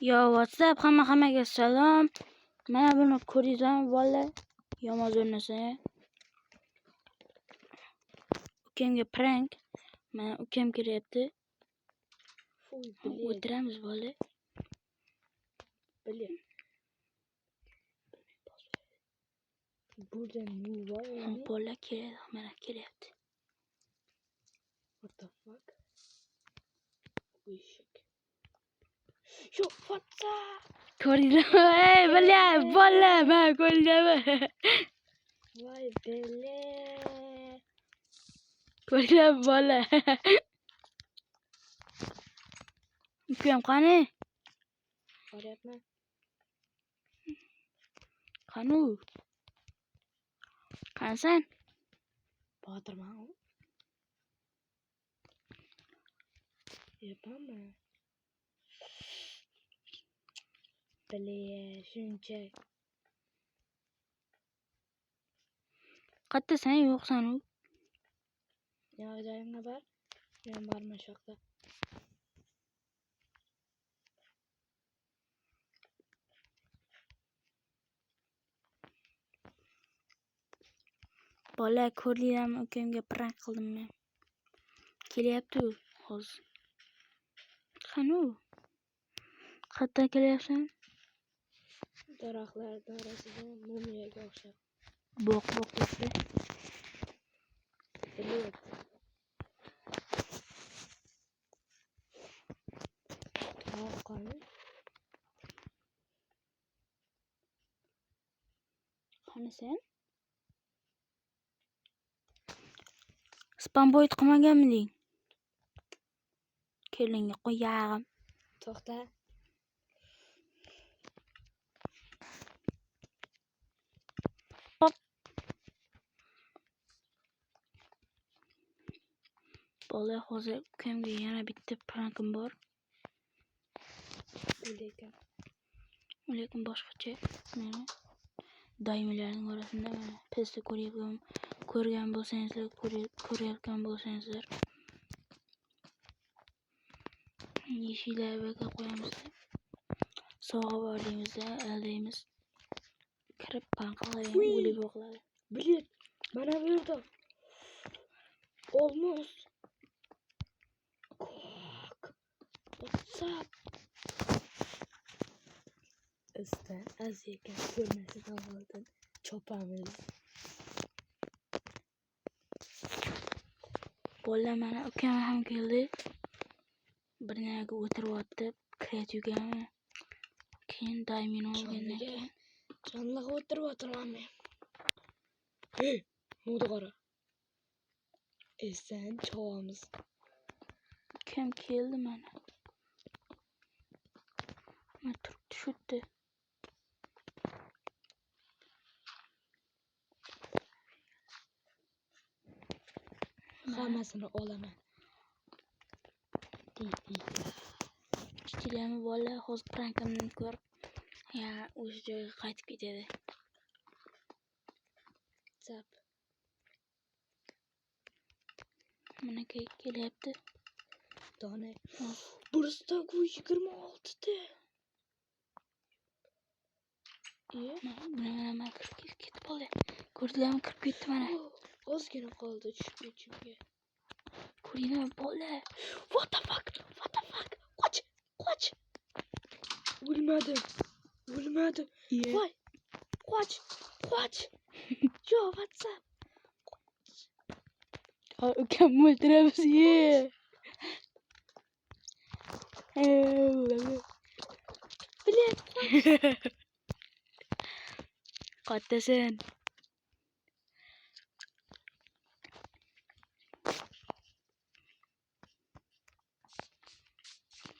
Yo, WhatsApp hammaga salom. Mana buni ko'ringizmi, bolalar? Yomon o'rnasa. Ukemga prank. Mana ukam kiryapti. O'tiramiz bolalar. Bilya. Burada ne var ya? Bolalar keladi, mana kelyapti. What the fuck? Eshik. Yo, WhatsApp. Ko'ringizmi? Ey, bolalar, mana ko'ringizmi? Voy bele. Ko'ringizmi bolalar? Ukam qani? Boryapman. Qani? Qanasan? Botirman. Yapaman. Bele, shuncha. Qayerdasan, yo'qsan u? Yana joyimga bar. Men borman shu yoqda. Bolalar ko'rdinglarmi, ukamga prank qildim men. Kelyapti u hozir. Qani u? Qayerdan kelyapsan? Daraxtlar orasida mumiyaga o'xshab. Boq debdi. Bilib. Qani? Qani sen? Spamboid qilmaganmiding? Kelingga qo'yag'im. To'xta. Bola hozir ukamga yana bitta prankim bor. Lekin boshqacha. Mana doimilarning orasida mana pesta ko'rgan bo'lsangizlar, ko'rayotgan bo'lsangizlar. Yeshiklarga qo'yamiz. Sog'a borligimizda aldaymiz. Kirib panqilgan o'lib yo'qladi. Bilib. Mana bu yerda. Almost. WhatsApp. Istan aziyken ko'rmasidan oldin chopamiz. Bolalar mana ukam ham keldi. Bir nariga o'tiryapti, kreativgami. Keyin daimini olgandan keyin Jonliq o'tiryapman men. Hey, mo'da qara. Esan chavamiz. ukam keldi mana. Mana turib tushibdi. Hammasini olaman. Eshitdinglarmi bolalar, hozir prankimni ko'rib, ya o'sha joyga qaytib ketadi. Zap. Mana kelyapti. Dona. Bursta 26 ta. Mana kirib ketdi bola. Ko'rdinglarmi, kirib ketdi mana. Ozgina qoldi tushib ichimga. Ko'ringlarmi bola? What the fuck? Qoch. O'lmadim. Voy. Qoch. Yo, WhatsApp. Ukam o'ldiramiz. Bilib. Qayerdasan?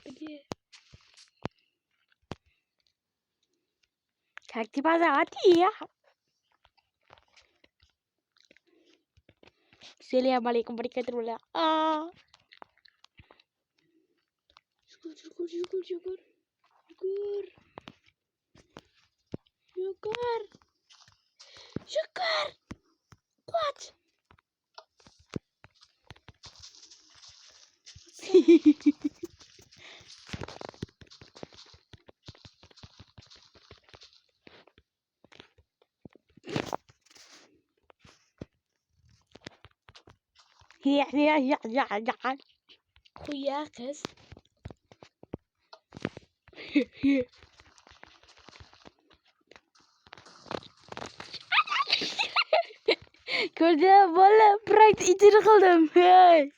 Bilib. Как тебя зовут? Assalamualaikum warahmatullahi wabarakatuh. Syukur. Kuat. Huya kız. Gördün mü? Valla prank içeri kaldım. Hey.